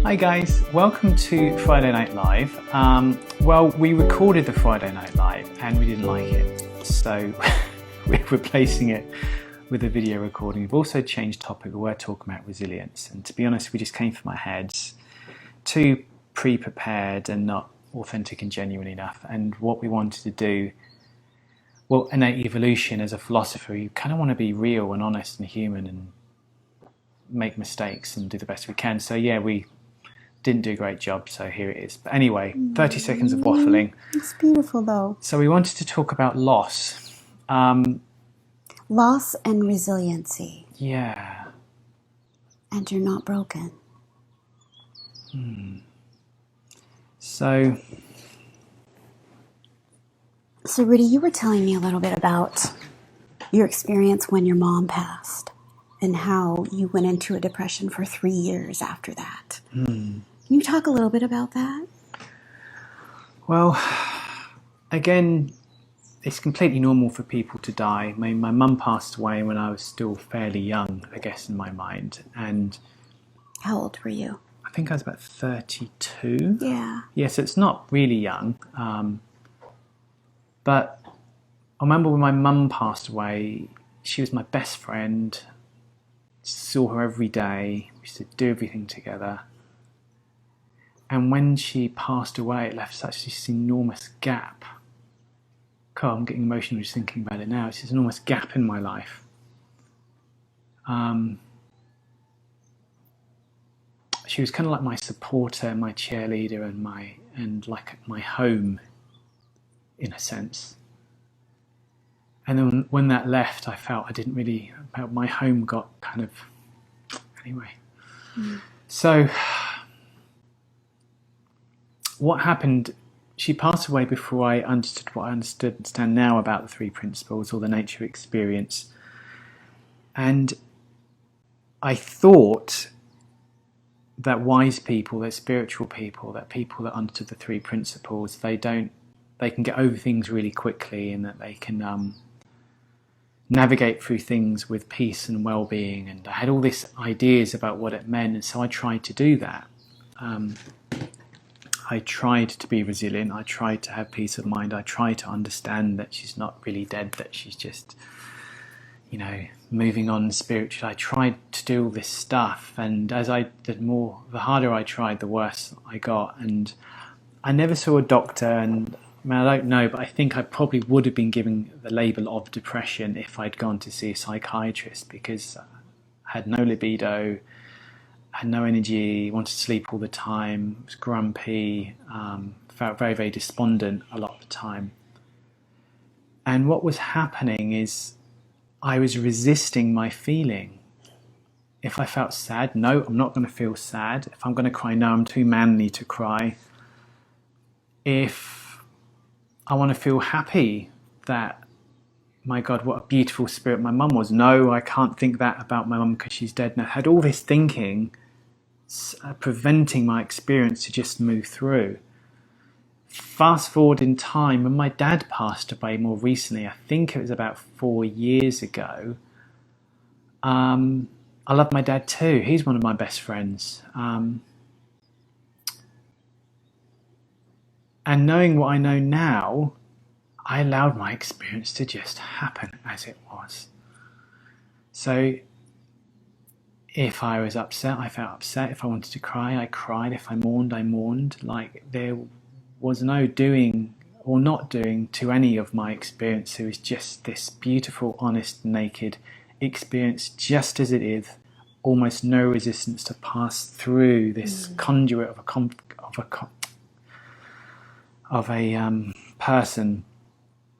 Hi guys, welcome to Friday Night Live. Well, we recorded the Friday Night Live and we didn't like it, so we're replacing it with a video recording. We've also changed topic. We're talking about resilience, and to be honest, we just came from our heads too pre-prepared and not authentic and genuine enough. And what we wanted to do, well, innate evolution as a philosopher, you kind of want to be real and honest and human and make mistakes and do the best we can. So yeah, we didn't do a great job, so here it is. But anyway, 30 seconds of waffling. It's beautiful though. So we wanted to talk about loss. Loss and resiliency. Yeah. And you're not broken. So Rudi, you were telling me a little bit about your experience when your mom passed and how you went into a depression for 3 years after that. Can you talk a little bit about that? Well, again, it's completely normal for people to die. My mum passed away when I was still fairly young, I guess, in my mind. And How old were you? I think I was about 32. Yeah. Yes, it's not really young. But I remember when my mum passed away, she was my best friend. Saw her every day. We used to do everything together. And when she passed away, it left such this enormous gap. God, I'm getting emotional just thinking about it now. It's this enormous gap in my life. She was kind of like my supporter, my cheerleader, and like my home, in a sense. And then when that left, I felt my home got kind of, anyway. So what happened, she passed away before I understood what I understand now about the three principles or the nature of experience. And I thought that wise people, that spiritual people, that people that understood the three principles, they can get over things really quickly, and that they can navigate through things with peace and well-being. And I had all these ideas about what it meant, and so I tried to do that. I tried to be resilient. I tried to have peace of mind. I tried to understand that she's not really dead, that she's just, moving on spiritually. I tried to do all this stuff, and as I did more, the harder I tried, the worse I got. And I never saw a doctor, and I don't know, but I think I probably would have been given the label of depression if I'd gone to see a psychiatrist, because I had no libido, had no energy, wanted to sleep all the time, was grumpy, felt very, very despondent a lot of the time. And what was happening is I was resisting my feeling. If I felt sad, no, I'm not going to feel sad. If I'm going to cry, no, I'm too manly to cry. If I want to feel happy that, my God, what a beautiful spirit my mum was. No, I can't think that about my mum because she's dead. And I had all this thinking preventing my experience to just move through. Fast forward in time, when my dad passed away more recently, I think it was about 4 years ago. I love my dad too. He's one of my best friends. And knowing what I know now, I allowed my experience to just happen as it was. So if I was upset, I felt upset. If I wanted to cry, I cried. If I mourned, I mourned. Like, there was no doing or not doing to any of my experience. It was just this beautiful, honest, naked experience, just as it is. Almost no resistance to pass through this conduit of a person,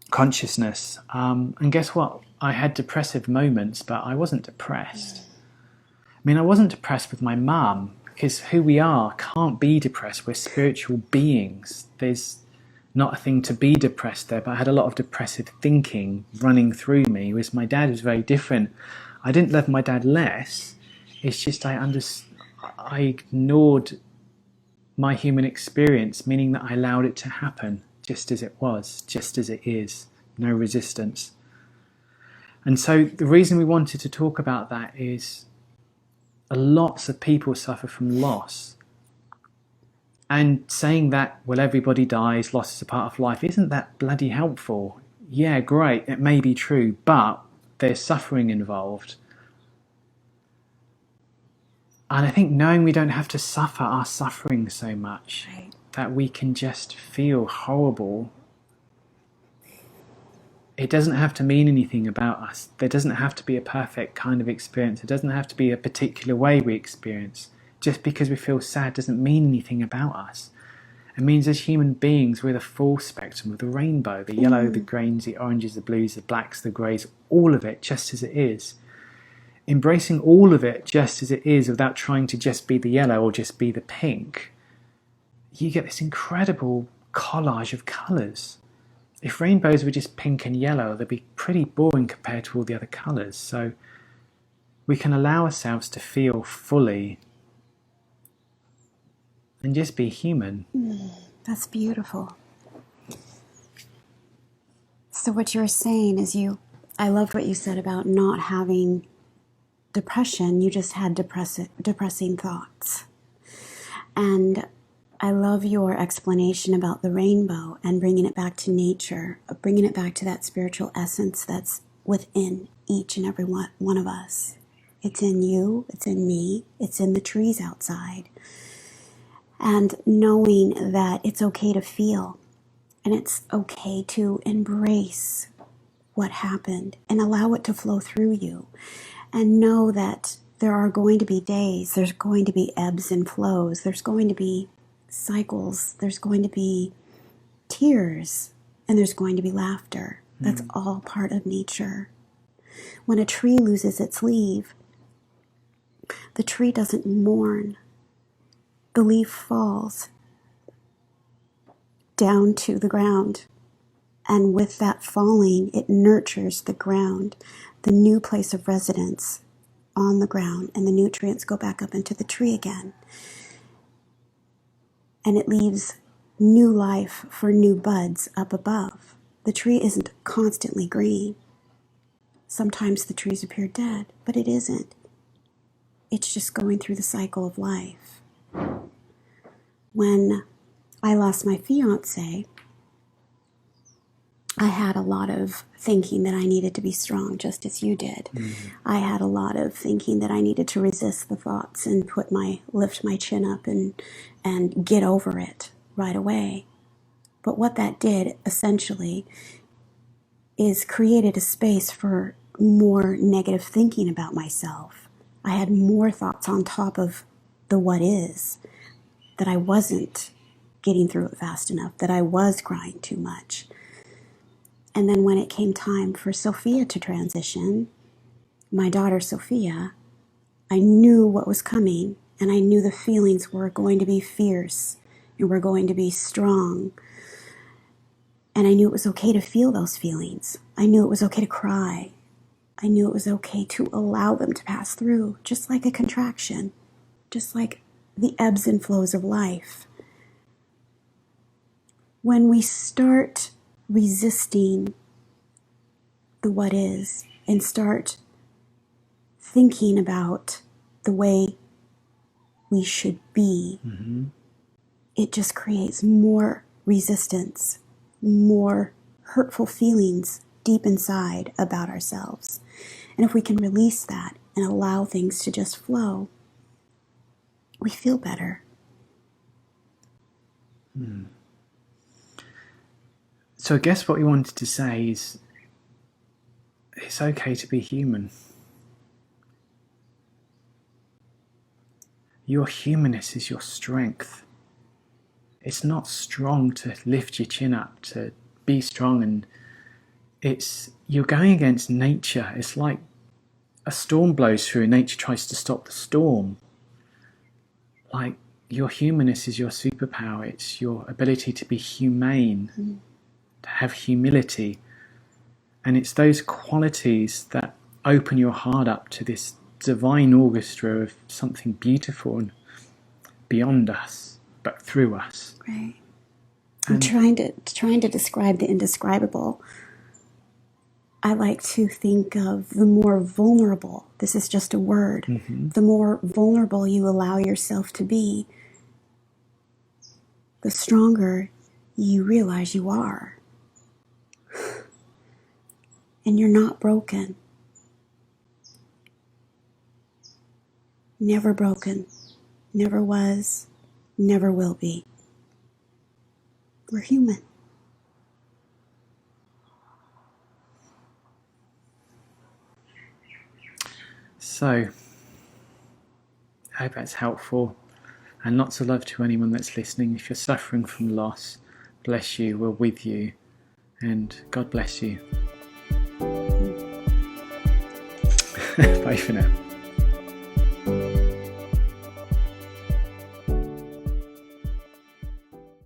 consciousness. And guess what? I had depressive moments, but I wasn't depressed. I mean, I wasn't depressed with my mum, because who we are can't be depressed. We're spiritual beings. There's not a thing to be depressed there, but I had a lot of depressive thinking running through me, whereas my dad was very different. I didn't love my dad less. It's just I ignored my human experience, meaning that I allowed it to happen just as it was, just as it is, no resistance. And so the reason we wanted to talk about that is lots of people suffer from loss, And saying that, well, everybody dies, loss is a part of life, isn't that bloody helpful? Yeah, great, it may be true, but there's suffering involved. And I think knowing we don't have to suffer our suffering so much, Right. that we can just feel horrible. It doesn't have to mean anything about us. There doesn't have to be a perfect kind of experience. It doesn't have to be a particular way we experience. Just because we feel sad doesn't mean anything about us. It means as human beings, we're the full spectrum of the rainbow. The yellow, the greens, the oranges, the blues, the blacks, the greys, all of it just as it is. Embracing all of it just as it is without trying to just be the yellow or just be the pink, you get this incredible collage of colours. If rainbows were just pink and yellow, they'd be pretty boring compared to all the other colours. So we can allow ourselves to feel fully and just be human. That's beautiful. So what you were saying is I loved what you said about not having depression. You just had depressing thoughts. And I love your explanation about the rainbow and bringing it back to nature, bringing it back to that spiritual essence that's within each and every one of us. It's in you, it's in me, it's in the trees outside. And knowing that it's okay to feel and it's okay to embrace what happened and allow it to flow through you. And know that there are going to be days, there's going to be ebbs and flows, there's going to be cycles, there's going to be tears, and there's going to be laughter. That's all part of nature. When a tree loses its leaf, the tree doesn't mourn. The leaf falls down to the ground, and with that falling, it nurtures the ground, the new place of residence on the ground, and the nutrients go back up into the tree again. And it leaves new life for new buds up above. The tree isn't constantly green. Sometimes the trees appear dead, but it isn't. It's just going through the cycle of life. When I lost my fiance, I had a lot of thinking that I needed to be strong, just as you did. I had a lot of thinking that I needed to resist the thoughts and lift my chin up and get over it right away. But what that did, essentially, is created a space for more negative thinking about myself. I had more thoughts on top of the what is, that I wasn't getting through it fast enough, that I was crying too much. And then when it came time for Sophia to transition, my daughter Sophia, I knew what was coming, and I knew the feelings were going to be fierce and were going to be strong. And I knew it was okay to feel those feelings. I knew it was okay to cry. I knew it was okay to allow them to pass through, just like a contraction, just like the ebbs and flows of life. When we start resisting the what is and start thinking about the way we should be, it just creates more resistance, more hurtful feelings deep inside about ourselves. And if we can release that and allow things to just flow, we feel better. So I guess what we wanted to say is it's okay to be human. Your humanness is your strength. It's not strong to lift your chin up, to be strong, and you're going against nature. It's like a storm blows through and nature tries to stop the storm. Like, your humanness is your superpower. It's your ability to be humane, to have humility. And it's those qualities that open your heart up to this divine orchestra of something beautiful and beyond us, but through us. Right. I'm trying to describe the indescribable. I like to think of the more vulnerable, this is just a word, the more vulnerable you allow yourself to be, the stronger you realize you are. And you're not broken. Never broken. Never was. Never will be. We're human. So, I hope that's helpful, and lots of love to anyone that's listening. If you're suffering from loss, bless you, we're with you, and God bless you. Bye for now.